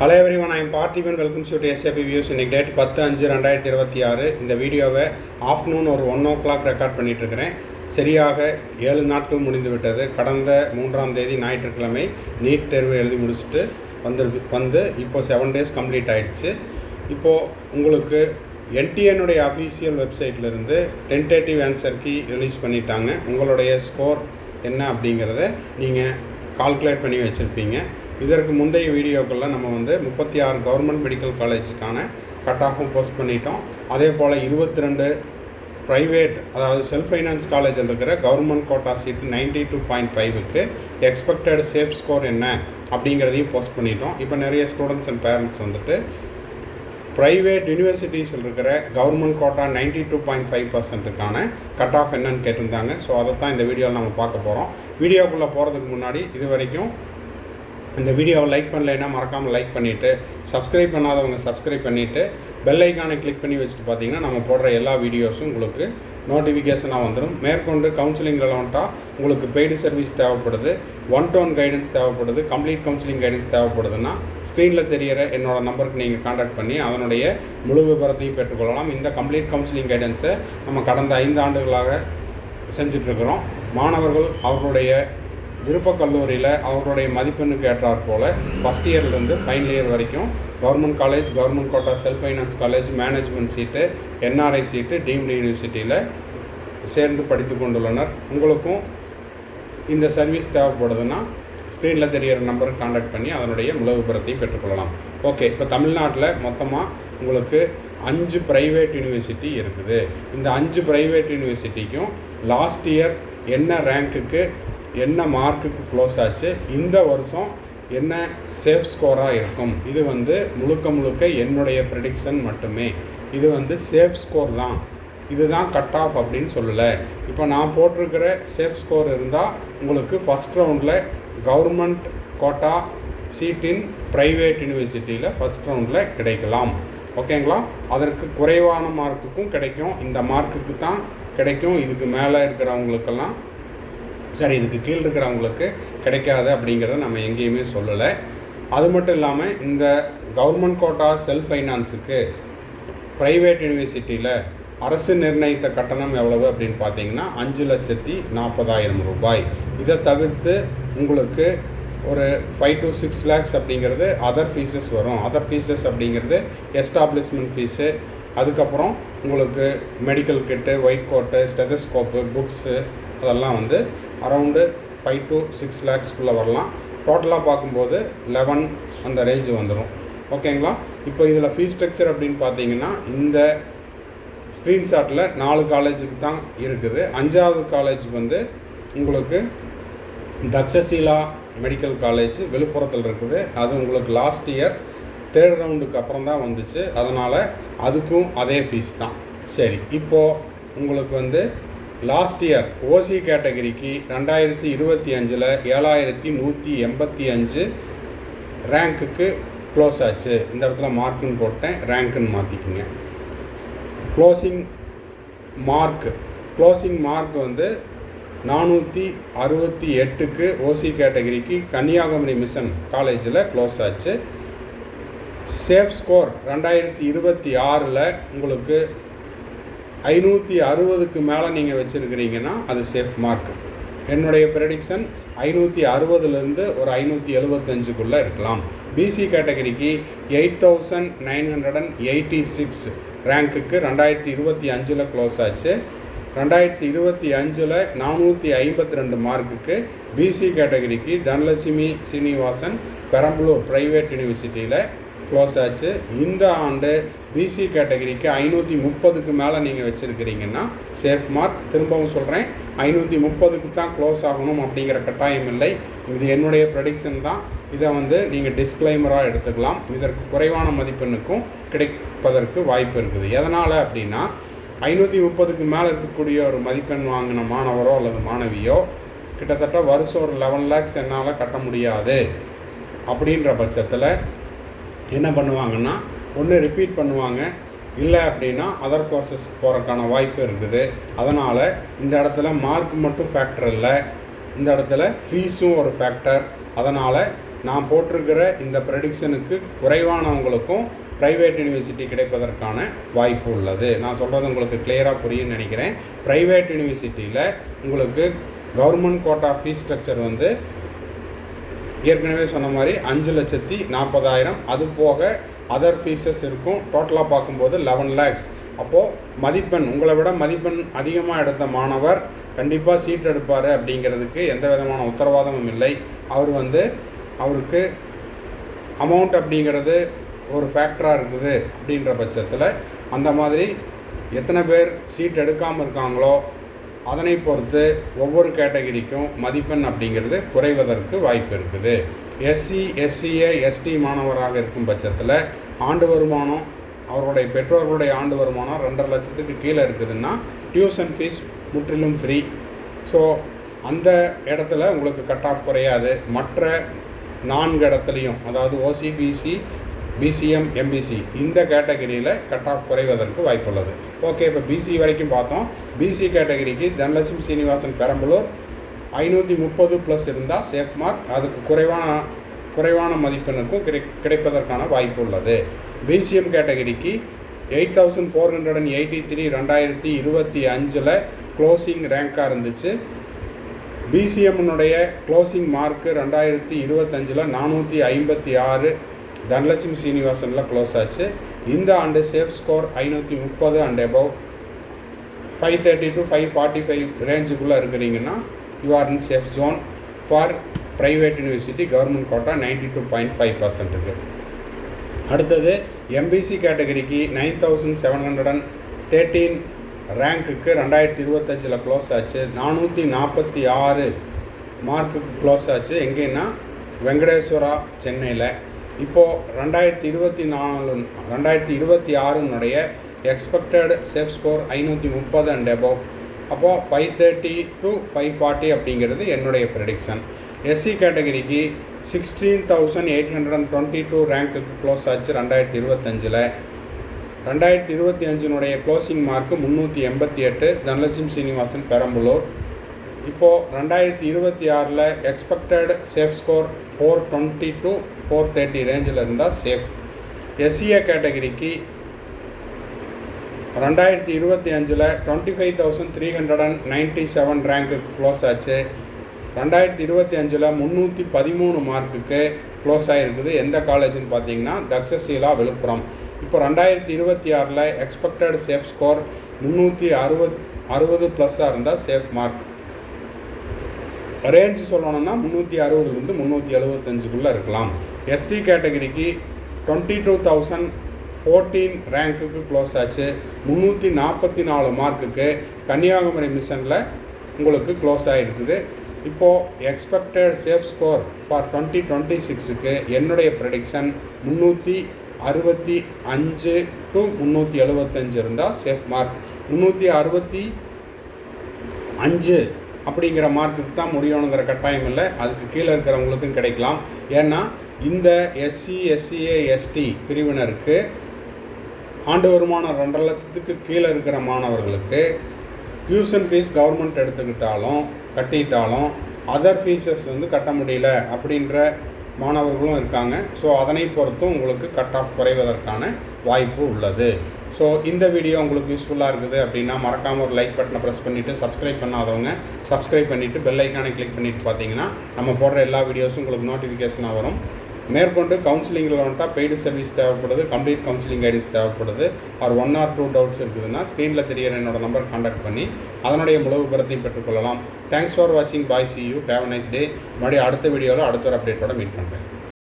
Hello everyone, I am Parthiban. Welcome to SAP Views. இன்னைக்கு date 10/5/2026. இந்த வீடியோவை afternoon ஒரு 1 o'clock ரெக்கார்ட் பண்ணிட்டு இருக்கிறேன். சரியாக 7 நாட்கள் முடிந்து விட்டது. கடந்த 3ஆம் தேதி ஞாயிற்றுக்கிழமை நீட் தேர்வு எழுதி முடிச்சுட்டு வந்து இப்போ 7 days கம்ப்ளீட் ஆயிடுச்சு. இப்போது உங்களுக்கு NTNுடைய அஃபீஷியல் வெப்சைட்லேருந்து டென்டேட்டிவ் ஆன்சர் கீ ரிலீஸ் பண்ணிட்டாங்க. உங்களுடைய ஸ்கோர் என்ன அப்படிங்கிறத நீங்கள் கால்குலேட் பண்ணி வச்சுருப்பீங்க. இதற்கு முந்தைய வீடியோக்களில் நம்ம 36 கவர்மெண்ட் மெடிக்கல் காலேஜுக்கான கட் ஆஃபும் போஸ்ட் பண்ணிட்டோம். அதே போல் 22 ப்ரைவேட் அதாவது செல்ஃப் ஃபைனான்ஸ் காலேஜில் இருக்கிற கவர்மெண்ட் கோட்டா சீட்டு 92.5க்கு எக்ஸ்பெக்டட் சேஃப் ஸ்கோர் என்ன அப்படிங்கிறதையும் போஸ்ட் பண்ணிட்டோம். இப்போ நிறைய ஸ்டூடெண்ட்ஸ் அண்ட் பேரண்ட்ஸ் ப்ரைவேட் யூனிவர்சிட்டிஸில் இருக்கிற கவர்மெண்ட் கோட்டா 92.5%க்கான கட் ஆஃப் என்னன்னு கேட்டிருந்தாங்க. ஸோ அதை தான் இந்த வீடியோவில் நம்ம பார்க்க போகிறோம். வீடியோக்குள்ளே போகிறதுக்கு முன்னாடி இது வரைக்கும் இந்த வீடியோவை லைக் பண்ணலைன்னா மறக்காமல் லைக் பண்ணிவிட்டு, சப்ஸ்கிரைப் பண்ணாதவங்க சப்ஸ்கிரைப் பண்ணிவிட்டு பெல் ஐக்கானை கிளிக் பண்ணி வச்சுட்டு பார்த்தீங்கன்னா நம்ம போடுற எல்லா வீடியோஸும் உங்களுக்கு நோட்டிஃபிகேஷனாக வந்துடும். மேற்கொண்டு கவுன்சிலிங் ரெலவெண்ட்டாக உங்களுக்கு பெய்டு சர்வீஸ் தேவைப்படுது, 1-to-1 கைடன்ஸ் தேவைப்படுது, கம்ப்ளீட் கவுன்சிலிங் கைடன்ஸ் தேவைப்படுதுன்னா ஸ்க்ரீனில் தெரிகிற என்னோடய நம்பருக்கு நீங்கள் கான்டாக்ட் பண்ணி அதனுடைய முழு விவரத்தையும் பெற்றுக்கொள்ளலாம். இந்த கம்ப்ளீட் கவுன்சிலிங் கைடன்ஸை நம்ம கடந்த 5 ஆண்டுகளாக செஞ்சிட்ருக்கிறோம். மாணவர்கள் அவர்களுடைய விருப்ப கல்லூரியில் அவர்களுடைய மதிப்பெண்ணுக்கு ஏற்றாற் போல் ஃபஸ்ட் இயர்லேருந்து ஃபைனல் இயர் வரைக்கும் government college, government quota, self finance college, management seat, NRI seat, deemed யூனிவர்சிட்டியில் சேர்ந்து படித்து கொண்டுள்ளனர். உங்களுக்கும் இந்த சர்வீஸ் தேவைப்படுதுன்னா ஸ்க்ரீனில் தெரிகிற நம்பருக்கு கான்டாக்ட் பண்ணி அதனுடைய முழு விபரத்தையும் பெற்றுக்கொள்ளலாம். ஓகே, இப்போ தமிழ்நாட்டில் மொத்தமாக உங்களுக்கு 5 ப்ரைவேட் யூனிவர்சிட்டி இருக்குது. இந்த 5 ப்ரைவேட் யூனிவர்சிட்டிக்கும் லாஸ்ட் இயர் என்ன ரேங்க்குக்கு என்ன மார்க்குக்கு க்ளோஸ் ஆச்சு, இந்த வருஷம் என்ன சேஃப் ஸ்கோராக இருக்கும், இது முழுக்க என்னுடைய ப்ரெடிக்ஷன் மட்டுமே. இது சேஃப் ஸ்கோர் தான், இதுதான் கட் ஆஃப் அப்படின்னு சொல்லலை. இப்போ நான் போட்டிருக்கிற சேஃப் ஸ்கோர் இருந்தால் உங்களுக்கு ஃபஸ்ட் ரவுண்டில் கவர்மெண்ட் கோட்டா சீட்டின் ப்ரைவேட் யூனிவர்சிட்டியில் ஃபஸ்ட் ரவுண்டில் கிடைக்கலாம். ஓகேங்களா? அதற்கு குறைவான மார்க்குக்கும் கிடைக்கும், இந்த மார்க்குக்கு தான் கிடைக்கும். இதுக்கு மேலே இருக்கிறவங்களுக்கெல்லாம் சரி, இதுக்கு கீழே இருக்கிறவங்களுக்கு கிடைக்காது அப்படிங்கிறத நம்ம எங்கேயுமே சொல்லலை. அது மட்டும் இல்லாமல் இந்த கவர்மெண்ட் கோட்டா செல்ஃப் ஃபைனான்ஸுக்கு ப்ரைவேட் யூனிவர்சிட்டியில் அரசு நிர்ணயித்த கட்டணம் எவ்வளவு அப்படின்னு பார்த்தீங்கன்னா 5,40,000 ரூபாய். இதை தவிர்த்து உங்களுக்கு ஒரு 5 to 6 lakhs அப்படிங்கிறது அதர் ஃபீஸஸ் வரும். அதர் ஃபீஸஸ் அப்படிங்கிறது எஸ்டாப்ளிஷ்மெண்ட் ஃபீஸு, அதுக்கப்புறம் உங்களுக்கு மெடிக்கல் கிட்டு, ஒயிட் கோட்டு, ஸ்டெதஸ்கோப்பு, புக்ஸு, அதெல்லாம் அரவுண்டு 5 to 6 lakhsக்குள்ளே வரலாம். டோட்டலாக பார்க்கும்போது 11 அந்த ரேஞ்சு வந்துடும். ஓகேங்களா? இப்போ இதில் ஃபீஸ் ஸ்ட்ரக்சர் அப்படின்னு பார்த்தீங்கன்னா இந்த ஸ்க்ரீன்ஷாட்டில் 4 காலேஜுக்கு தான் இருக்குது. 5வது காலேஜ் உங்களுக்கு தக்ஷசீலா மெடிக்கல் காலேஜ் விழுப்புரத்தில் இருக்குது. அது உங்களுக்கு லாஸ்ட் இயர் 3rd ரவுண்டுக்கு அப்புறம் தான் வந்துச்சு. அதனால் அதுக்கும் அதே ஃபீஸ் தான். சரி, இப்போது உங்களுக்கு லாஸ்ட் இயர் ஓசி கேட்டகரிக்கு 2025 7,185 ரேங்க்குக்கு க்ளோஸ் ஆச்சு. இந்த இடத்துல மார்க்குன்னு போட்டேன், ரேங்க்குன்னு மாற்றிக்குங்க. க்ளோசிங் மார்க் 468க்கு ஓசி கேட்டகரிக்கு கன்னியாகுமரி மிஷன் காலேஜில் க்ளோஸ் ஆச்சு. சேஃப் ஸ்கோர் 2026 உங்களுக்கு 560க்கு மேலே நீங்கள் வச்சுருக்கிறீங்கன்னா அது சேஃப் மார்க். என்னுடைய ப்ரெடிக்ஷன் 560லேருந்து ஒரு 575க்குள்ளே இருக்கலாம். பிசி கேட்டகரிக்கு 8,986 ரேங்க்குக்கு 2025 க்ளோஸ் ஆச்சு. 2025 452 மார்க்குக்கு பிசி கேட்டகரிக்கு தனலட்சுமி சீனிவாசன் பெரம்பலூர் ப்ரைவேட் யூனிவர்சிட்டியில் க்ளோஸ் ஆச்சு. இந்த ஆண்டு பிசி கேட்டகரிக்கு 530க்கு மேலே நீங்கள் வச்சுருக்கிறீங்கன்னா சேஃப் மார்க். திரும்பவும் சொல்கிறேன், 530க்கு தான் க்ளோஸ் ஆகணும் அப்படிங்கிற கட்டாயம் இல்லை. இது என்னுடைய ப்ரெடிக்ஷன் தான். இதை நீங்கள் டிஸ்க்ளைமராக எடுத்துக்கலாம். இதற்கு குறைவான மதிப்பெண்ணுக்கும் கிடைப்பதற்கு வாய்ப்பு இருக்குது. எதனால் அப்படின்னா 530க்கு மேலே இருக்கக்கூடிய ஒரு மதிப்பெண் வாங்கின மாணவரோ அல்லது மாணவியோ கிட்டத்தட்ட வருஷம் ஒரு 11 lakhs என்னால் கட்ட முடியாது. அப்படின்ற பட்சத்தில் என்ன பண்ணுவாங்கன்னா, ஒன்று ரிப்பீட் பண்ணுவாங்க, இல்லை அப்படின்னா அதர் கோர்சஸ் போகிறதுக்கான வாய்ப்பு இருக்குது. அதனால் இந்த இடத்துல மார்க் மட்டும் ஃபேக்டர் இல்லை, இந்த இடத்துல ஃபீஸும் ஒரு ஃபேக்டர். அதனால் நான் போட்டிருக்கிற இந்த ப்ரெடிக்ஷனுக்கு குறைவானவங்களுக்கும் ப்ரைவேட் யூனிவர்சிட்டி கிடைப்பதற்கான வாய்ப்பு உள்ளது. நான் சொல்கிறது உங்களுக்கு கிளியராக புரியும்னு நினைக்கிறேன். ப்ரைவேட் யூனிவர்சிட்டியில் உங்களுக்கு கவர்மெண்ட் கோட்டா ஃபீஸ் ஸ்ட்ரக்சர் வந்து ஏற்கனவே சொன்ன மாதிரி 5,40,000, அது போக அதர் ஃபீஸஸ் இருக்கும். டோட்டலாக பார்க்கும்போது 11 lakhs. அப்போது மதிப்பெண் உங்களை விட மதிப்பெண் அதிகமாக எடுத்த மாணவர் கண்டிப்பாக சீட் எடுப்பார் அப்படிங்கிறதுக்கு எந்த விதமான உத்தரவாதமும் இல்லை. அவருக்கு அமௌண்ட் அப்படிங்கிறது ஒரு ஃபேக்டராக இருக்குது. அப்படின்ற பட்சத்தில் அந்த மாதிரி எத்தனை பேர் சீட் எடுக்காமல் இருக்காங்களோ அதனை பொறுத்து ஒவ்வொரு கேட்டகரிக்கும் மதிப்பெண் அப்படிங்கிறது குறைவதற்கு வாய்ப்பு இருக்குது. எஸ்சி, எஸ்சிஏ, எஸ்டி மாணவராக இருக்கும் பட்சத்தில் ஆண்டு வருமானம், அவருடைய பெற்றோர்களுடைய ஆண்டு வருமானம் 2.5 லட்சத்துக்கு கீழே இருக்குதுன்னா டியூஷன் ஃபீஸ் முற்றிலும் ஃப்ரீ. ஸோ அந்த இடத்துல உங்களுக்கு கட் ஆஃப் குறையாது. மற்ற 4 இடத்துலையும், அதாவது ஓசி, பிசி, பிசிஎம், எம்பிசி, இந்த கேட்டகரியில் கட் ஆஃப் குறைவதற்கு வாய்ப்புள்ளது. ஓகே, இப்போ பிசி வரைக்கும் பார்த்தோம். பிசி கேட்டகரிக்கு தனலட்சுமி சீனிவாசன் பெரம்பலூர் 530+ இருந்தால் சேஃப் மார்க். அதுக்கு குறைவான மதிப்பெண்ணுக்கும் கிடைப்பதற்கான வாய்ப்பு உள்ளது. பிசிஎம் கேட்டகரிக்கு 8,483 2025 க்ளோசிங் ரேங்காக இருந்துச்சு. பிசிஎம்னுடைய க்ளோசிங் மார்க்கு 2025 456 தனலட்சுமி சீனிவாசனில் க்ளோஸ் ஆச்சு. இந்த ஆண்டு safe score 530 and above 530 to 545 ரேஞ்சுக்குள்ளே இருக்கிறீங்கன்னா you are in safe zone for private university government quota 92.5%. அடுத்தது எம்பிசி கேட்டகரிக்கு 9,713 ரேங்க்குக்கு 2025 க்ளோஸ் ஆச்சு. 446 மார்க்குக்கு க்ளோஸ் ஆச்சு. எங்கேன்னா வெங்கடேஸ்வரா, சென்னையில். இப்போது 2026 expected safe score 530 and above. அப்போது 530 to 540 அப்படிங்கிறது என்னுடைய ப்ரெடிக்ஷன். எஸ்சி கேட்டகரிக்கு 16,822 ரேங்க்குக்கு க்ளோஸ் ஆச்சு 2025. 2025 க்ளோசிங் மார்க்கு 388 தனலட்சுமி சீனிவாசன் பெரம்பலூர். இப்போது 2026 எக்ஸ்பெக்டட் சேஃப் ஸ்கோர் 420 to 430 ரேஞ்சில் இருந்தால் சேஃப். எஸ்சிஏ கேட்டகரிக்கு 2025 25,397 ரேங்க்குக்கு க்ளோஸ் ஆச்சு. 2025 313 மார்க்குக்கு க்ளோஸ் ஆகிருக்குது. எந்த காலேஜுன்னு பார்த்தீங்கன்னா தக்ஷசீலா, விழுப்புரம். இப்போ 2026 எக்ஸ்பெக்டட் சேஃப் ஸ்கோர் 360+ இருந்தால் சேஃப் மார்க். ரேஞ்சு சொல்லணும்னா 360 375 இருக்கலாம். எஸ்டி கேட்டகரிக்கு 22,014 ரேங்க்குக்கு க்ளோஸ் ஆச்சு. 344 மார்க்குக்கு கன்னியாகுமரி மிஷனில் உங்களுக்கு க்ளோஸ் ஆகிருக்குது. இப்போது எக்ஸ்பெக்டட் சேஃப் ஸ்கோர் ஃபார் 2026 என்னுடைய ப்ரெடிக்ஷன் 365 to 375 இருந்தால் சேஃப் மார்க். 365 அப்படிங்கிற மார்க்குக்கு தான் முடியணுங்கிற கட்டாயம் இல்லை, அதுக்கு கீழே இருக்கிறவங்களுக்கும் கிடைக்கலாம். ஏன்னா இந்த எஸ்சி, எஸ்சிஏ, எஸ்டி பிரிவினருக்கு ஆண்டு வருமானம் 2.5 லட்சத்துக்கு கீழே இருக்கிற மாணவர்களுக்கு டியூஷன் ஃபீஸ் கவர்மெண்ட் கட்டிட்டாலும் அதர் ஃபீஸஸ் கட்ட முடியல அப்படின்ற மாணவர்களும் இருக்காங்க. ஸோ அதனை பொறுத்தும் உங்களுக்கு கட் ஆஃப் குறைவதற்கான வாய்ப்பு உள்ளது. ஸோ இந்த வீடியோ உங்களுக்கு யூஸ்ஃபுல்லாக இருக்குது அப்படின்னா மறக்காமல் ஒரு லைக் பட்டனை ப்ரெஸ் பண்ணிவிட்டு, சப்ஸ்கிரைப் பண்ணாதவங்க சப்ஸ்கிரைப் பண்ணிவிட்டு பெல் ஐக்கானை கிளிக் பண்ணிவிட்டு பார்த்தீங்கன்னா நம்ம போடுற எல்லா வீடியோஸும் உங்களுக்கு நோட்டிஃபிகேஷனாக வரும். மேற்கொண்டு கவுன்சிலிங்கில் வந்துட்டால் பெய்டு சர்வீஸ் தேவைப்படுது, கம்ப்ளீட் கவுன்சிலிங் கைடன்ஸ் தேவைப்படுது, ஒரு 1 or 2 டவுட்ஸ் இருக்குதுன்னா ஸ்க்ரீனில் தெரிகிற என்னோடய நம்பர் கான்டாக்ட் பண்ணி அதனுடைய முழு விவரத்தையும் பெற்றுக்கொள்ளலாம். தேங்க்ஸ் ஃபார் வாட்சிங். Bye, see you, have a nice day. மறுபடியும் அடுத்த வீடியோவில் அடுத்த ஒரு அப்டேட்டோட மீட் பண்ணுறேன்.